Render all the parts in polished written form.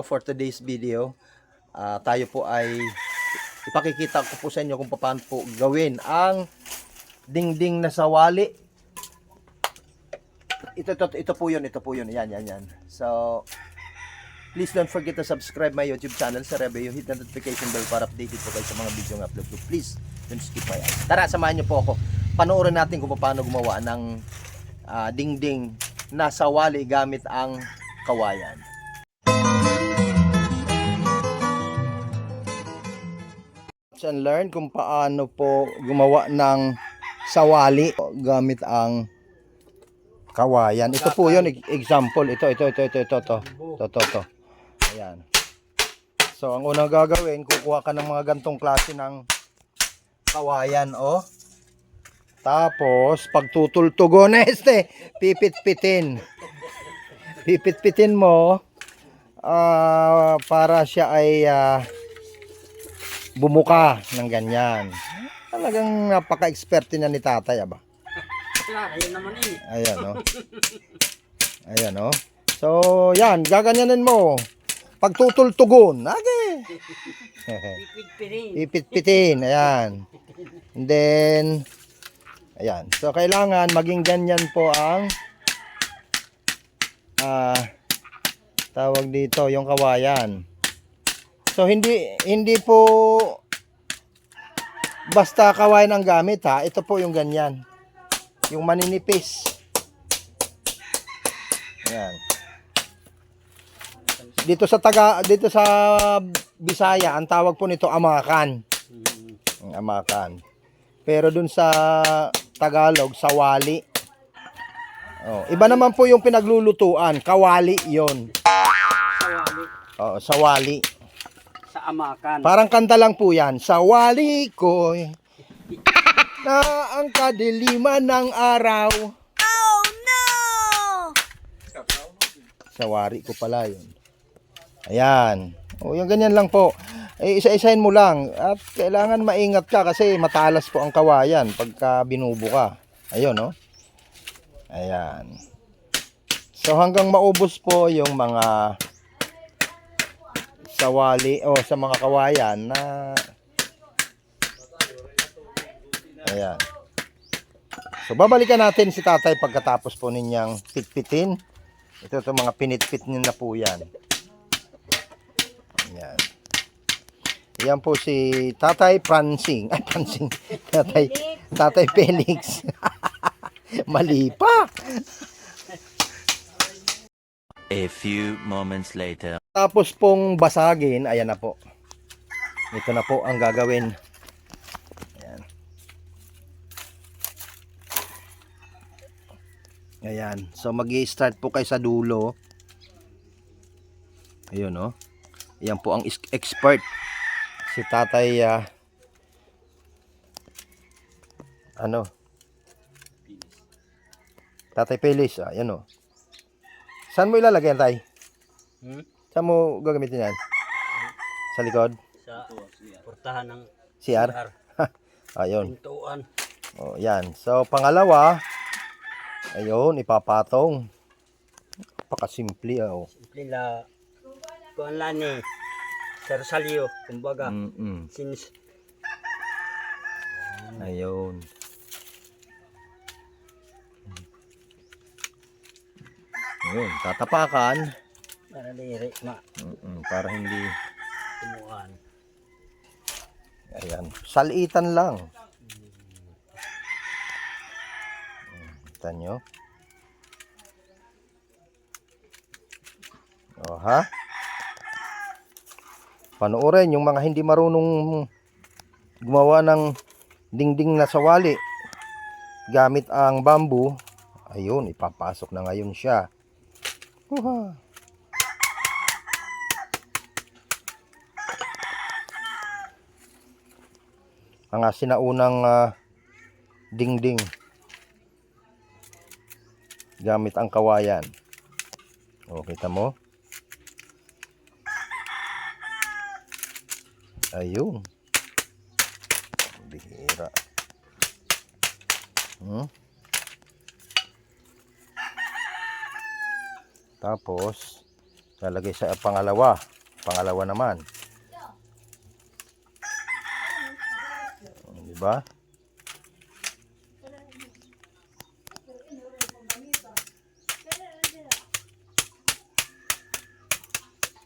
For today's video, tayo po ay ipakikita ko po sa inyo kung paano po gawin ang dingding na sawali. Ito po yun. Yan. So, please don't forget to subscribe my YouTube channel sa Rebeo. Hit the notification bell para updated po kayo sa mga video ng upload ko. Please, don't skip my ads. Tara, samahan niyo po ako. Panoorin natin kung paano gumawa ng dingding na sawali gamit ang kawayan. And learn kung paano po gumawa ng sawali gamit ang kawayan. Ito po 'yon, example. Ito. Ayan. So ang unang gagawin, kukuha ka ng mga gantong klase ng kawayan, oh. Tapos pagtutultugon pipit-pitin. Pipit-pitin mo para siya ay bumuka ng ganyan. Talagang napaka-experte na ni tatay, aba. Ayun naman Ayan, no? Ayan, no? So, yan. Gaganyanin mo. Pagtutultugon. Okay. Pipit-pitin. Ayan. And then, ayan. So, kailangan maging ganyan po ang tawag dito, yung kawayan. So hindi po basta kawayan ang gamit, ha. Ito po yung ganyan. Yung maninipis. Ayan. Dito sa Bisaya, ang tawag po nito amakan. Amakan. Pero dun sa Tagalog, sawali. Oh, iba naman po yung pinaglulutuan, kawali 'yon. Sawali. Oh, sawali. Sa amakan. Parang kanta lang po yan. Sawali ko na ang kadiliman ng araw. Oh no! Sawari ko pala yun. Ayan. O, yung ganyan lang po. Isa-isahin mo lang. At kailangan maingat ka kasi matalas po ang kawayan pagka binubuka. Ayun, no? Ayan. So hanggang maubos po yung mga sawali o sa mga kawayan na ayan. So babalikan natin si tatay pagkatapos po ninyang pitpitin. Ito mga pinitpit niya na po yan. Ayan. Yan po si Tatay Pransing. Ay, Pransing. Tatay Felix. Mali pa. A few moments later. Tapos pong basagin, ayan na po. Ito na po ang gagawin. Ayan. Ayan. So magi-start po kayo sa dulo. Ayun, no? Ayan po ang expert. Si Tatay Tatay Felix. Ayan, no? Saan mo ilalagay yan, tay? Saan mo gagamitin yan? Sa likod? Sa portahan ng CR? Ayun. pintuan. O, yan. So, pangalawa, ayun, ipapatong. Pakasimple, oh. Simple la. Kuan lang ni. Sir Salio, kumbaga. Since Ayun. Ayun, tatapakan. para diri Para hindi, tumuan. ayan, salitan lang. Kita nyo? O, ha? Panoorin yung mga hindi marunong gumawa ng dingding na sawali gamit ang bamboo. Ayun, ipapasok na ngayon siya. Mga sinaunang dingding gamit ang kawayan. O, kita mo? Ayun. Bihira. Tapos Lalagay sa pangalawa. Pangalawa naman. Di ba?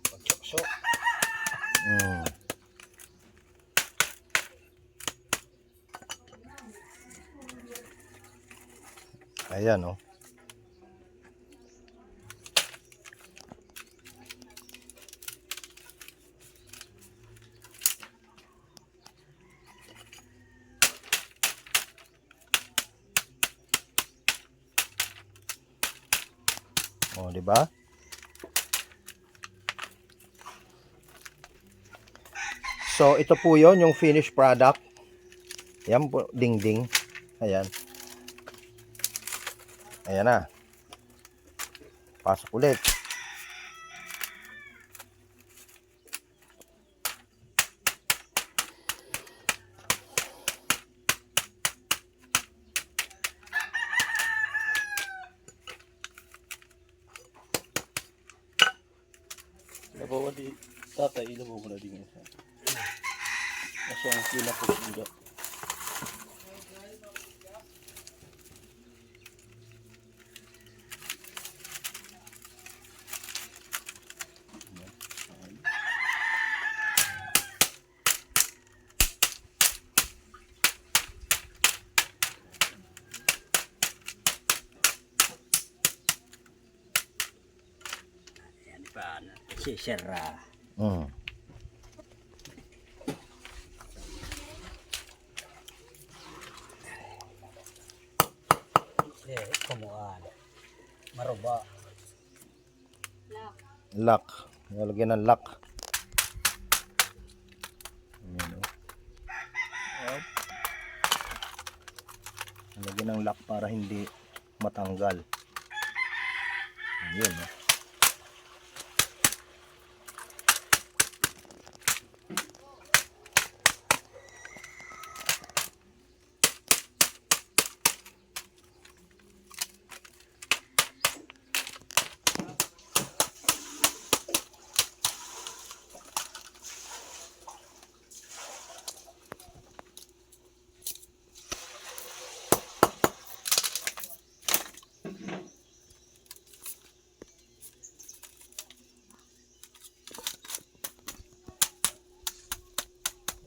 Pagsok-sok. Ayan, oh. Oh, di ba? So, ito po 'yon, yung finished product. Yan po, ding-ding. Ayan. Ayan na. Pasok ulit. Nabawa di tatay, ilabaw mo na din isa. Kasi ang kila po siya. Yan pa. Sisira. Mm. Kumuan. Maruba. Lock. Nalagyan ng lock. Ayan, oh. Nalagyan ng lock para hindi matanggal. Ayan, oh.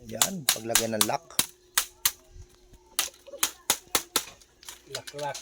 Ayan, paglagay ng lock. Laklak.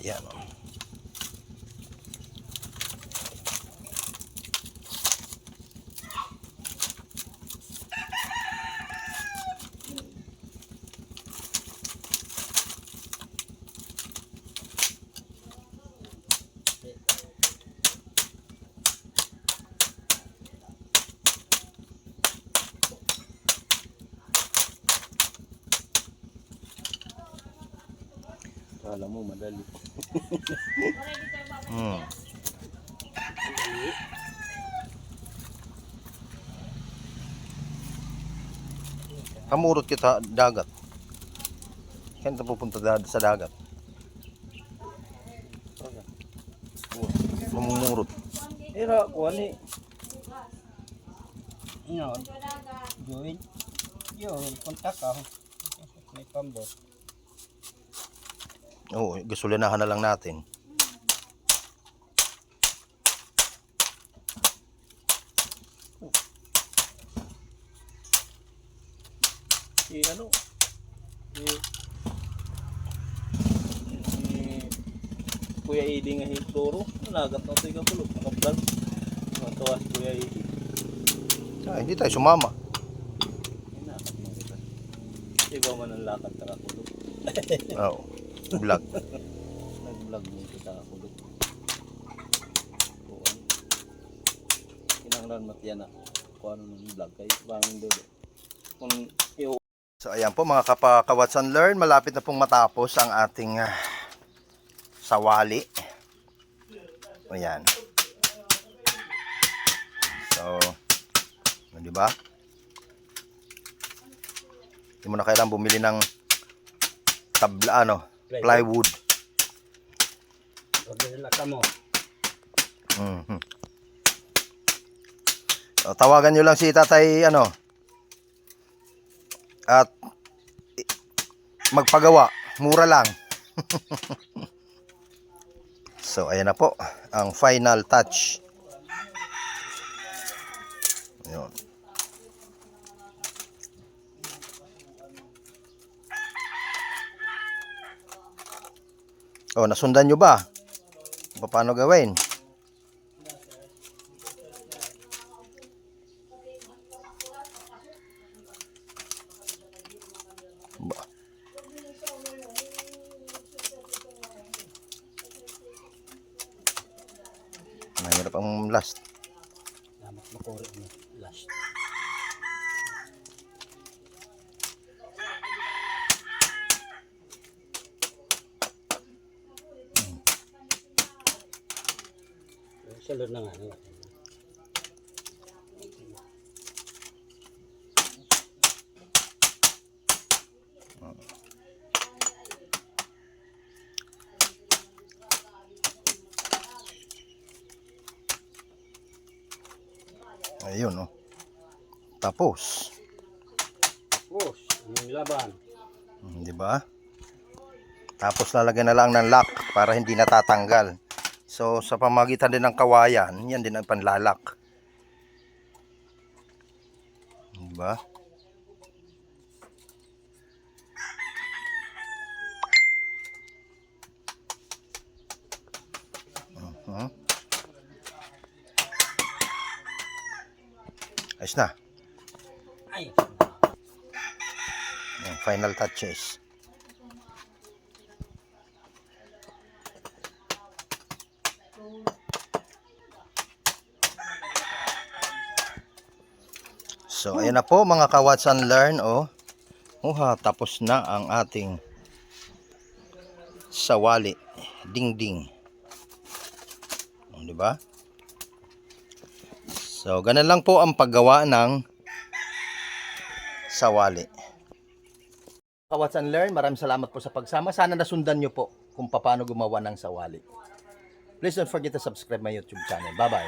Ayan, oh. Kala mo madali. Mm. Kamurot kita dagat. Kaya ito pupunta sa dagat. Mamumurot. Ira, kuha ni. Ngayon, Join. Yun, kontak ka. May pambot. Oo, gasolinahan na lang natin. Si ano? Si Kuya Edi nga hinturo. Nagat na ito yung kapulog. Nakablog. Matawa si Kuya Edi. Hindi tayo sumama. Nakat mo kita. Iba man ang lakad na kapulog. Oo, vlog. Nag-vlog mo kita kapulog. Kuan. Kinanglan matyan na. Kung ano ng vlog kayo. Bangin doon. Kung So ayan po mga kapakawats and learn, malapit na pong matapos ang ating sawali. Ayan. So, di ba? Hindi mo na kailangan bumili ng tabla, plywood. Order ka mo. Mhm. So, tawagan nyo lang si tatay, at magpagawa. Mura lang. So, ayan na po. Ang final touch. Ayun. Oh, nasundan nyo ba? Paano gawin? Mahirap ang last. Damat makuri mo. Last. Salud na nga. Ayun, oh. Tapos. Tapos, yung laban. Di ba? Tapos lalagyan na lang ng lock para hindi natatanggal. So sa pamagitan din ng kawayan, yan din ang panlalak. Di ba? Ayos na. Ay, Yung final touches. So, ayan na po mga ka-watch and learn. Tapos na ang ating sawali. Ding-ding. Di ba? So, ganun lang po ang paggawa ng sawali. Ka-watch and learn, maraming salamat po sa pagsama. Sana nasundan nyo po kung paano gumawa ng sawali. Please don't forget to subscribe my YouTube channel. Bye-bye.